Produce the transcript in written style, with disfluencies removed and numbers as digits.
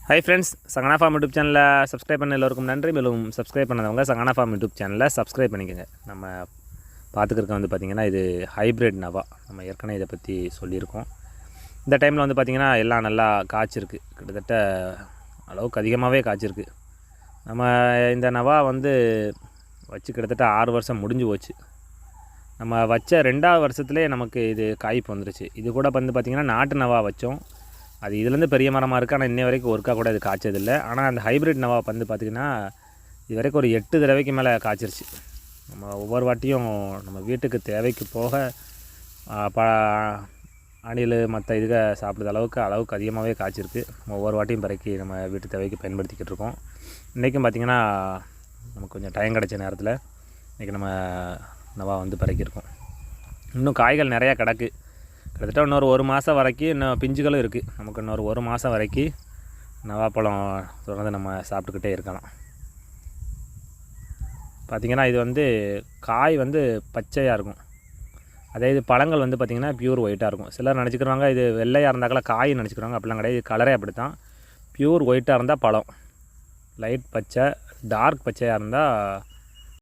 Hi friends, சங்கனா form YouTube சேனலில் subscribe பண்ண எல்லோருக்கும் நன்றி. மேலும் சப்ஸ்கிரைப் பண்ணதவங்க சங்கனா ஃபார்ம் யூடியூப் சேனலில் சப்ஸ்கிரைப் பண்ணிக்கோங்க. நம்ம பார்த்துக்கிறக்க வந்து பார்த்திங்கன்னா இது ஹைப்ரிட் நவா. நம்ம ஏற்கனவே இதை பற்றி சொல்லியிருக்கோம். இந்த டைமில் வந்து பார்த்திங்கன்னா எல்லாம் நல்லா காய்ச்சிருக்கு. கிட்டத்தட்ட அளவுக்கு அதிகமாகவே காய்ச்சிருக்கு. நம்ம இந்த நவா வந்து வச்சு கிட்டத்தட்ட 6 வருஷம் முடிஞ்சு போச்சு. நம்ம வச்ச 2ஆவது வருஷத்துலேயே நமக்கு இது காய்ப்பு வந்துருச்சு. இது கூட வந்து பார்த்திங்கன்னா நாட்டு நவா வச்சோம். அது இதுலேருந்து பெரிய மரமாக இருக்குது. ஆனால் இன்னை வரைக்கும் ஒருக்கா கூட இது காய்ச்சதில்லை. ஆனால் அந்த ஹைப்ரிட் நவா வந்து பார்த்திங்கன்னா இது வரைக்கும் ஒரு 8 தடவைக்கு மேலே காய்ச்சிருச்சு. நம்ம ஒவ்வொரு வாட்டியும் நம்ம வீட்டுக்கு தேவைக்கு போக அணில் மற்ற இதுக சாப்பிட்ற அளவுக்கு அதிகமாகவே காய்ச்சிருக்கு. ஒவ்வொரு வாட்டியும் பிறக்கி நம்ம வீட்டு தேவைக்கு பயன்படுத்திக்கிட்டு இருக்கோம். இன்றைக்கும் பார்த்திங்கன்னா நமக்கு கொஞ்சம் டைம் கிடச்ச நேரத்தில் இன்றைக்கி நம்ம நவா வந்து பிறக்கியிருக்கோம். இன்னும் காய்கள் நிறையா கிடக்கு. கிட்டத்தட்ட இன்னொரு 1 மாதம் வரைக்கும் இன்னும் பிஞ்சுகளும் இருக்குது. நமக்கு இன்னொரு 1 மாதம் வரைக்கும் நவாப்பழம் தொடர்ந்து நம்ம சாப்பிட்டுக்கிட்டே இருக்கலாம். பார்த்திங்கன்னா இது வந்து காய் வந்து பச்சையாக இருக்கும். அதே இது பழங்கள் வந்து பார்த்திங்கன்னா பியூர் ஒயிட்டாக இருக்கும். சிலர் நினச்சிக்கிறாங்க இது வெள்ளையாக இருந்தாக்கல காய் நினச்சிக்கிறாங்க. அப்படிலாம் கிடையாது. இது கலரே அப்படி தான். பியூர் ஒயிட்டாக இருந்தால் பழம், லைட் பச்சை டார்க் பச்சையாக இருந்தால்